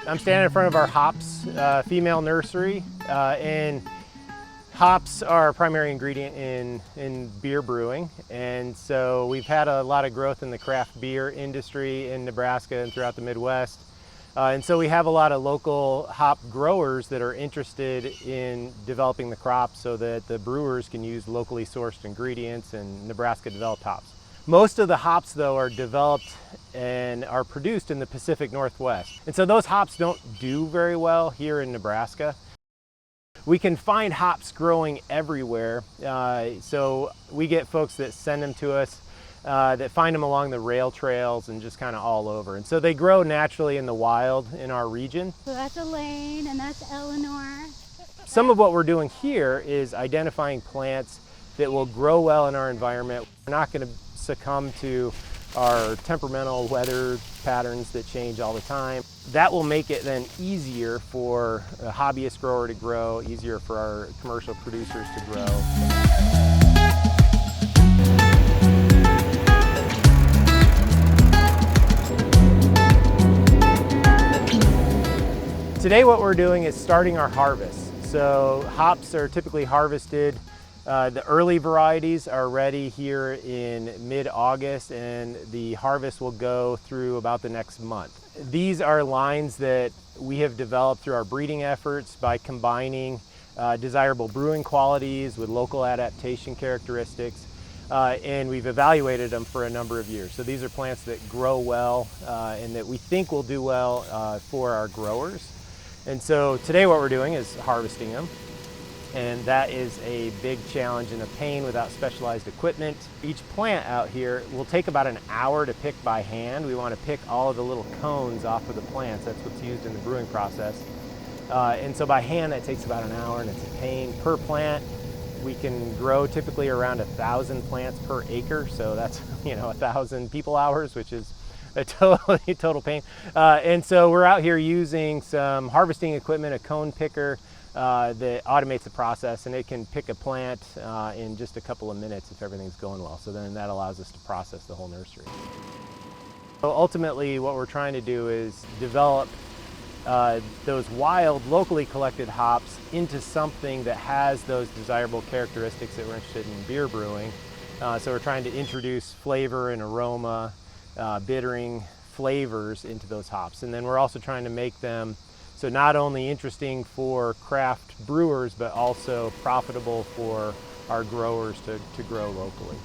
I'm standing in front of our hops female nursery, and hops are a primary ingredient in beer brewing, and so we've had a lot of growth in the craft beer industry in Nebraska and throughout the Midwest. And so we have a lot of local hop growers that are interested in developing the crop so that the brewers can use locally sourced ingredients and Nebraska developed hops. Most of the hops though are developed and are produced in the Pacific Northwest. And so those hops don't do very well here in Nebraska. We can find hops growing everywhere. So we get folks that send them to us that find them along the rail trails and just kind of all over. And so they grow naturally in the wild in our region. So that's Elaine and that's Eleanor. Some of what we're doing here is identifying plants that will grow well in our environment. We're not going to succumb to our temperamental weather patterns that change all the time. That will make it then easier for a hobbyist grower to grow, easier for our commercial producers to grow. Today what we're doing is starting our harvest. So hops are typically harvested. The early varieties are ready here in mid-August, and the harvest will go through about the next month. These are lines that we have developed through our breeding efforts by combining desirable brewing qualities with local adaptation characteristics, and we've evaluated them for a number of years. So these are plants that grow well and that we think will do well for our growers. And so today what we're doing is harvesting them. And that is a big challenge and a pain without specialized equipment. Each plant out here will take about an hour to pick by hand. We want to pick all of the little cones off of the plants. That's what's used in the brewing process. And so by hand that takes about an hour, and it's a pain. Per plant we can grow typically around 1,000 plants per acre. So that's 1,000 people hours, which is a total pain. And so we're out here using some harvesting equipment, a cone picker, that automates the process, and it can pick a plant in just a couple of minutes if everything's going well. So then that allows us to process the whole nursery. So ultimately what we're trying to do is develop those wild, locally collected hops into something that has those desirable characteristics that we're interested in beer brewing. So we're trying to introduce flavor and aroma, bittering flavors into those hops. And then we're also trying to make them so not only interesting for craft brewers, but also profitable for our growers to grow locally.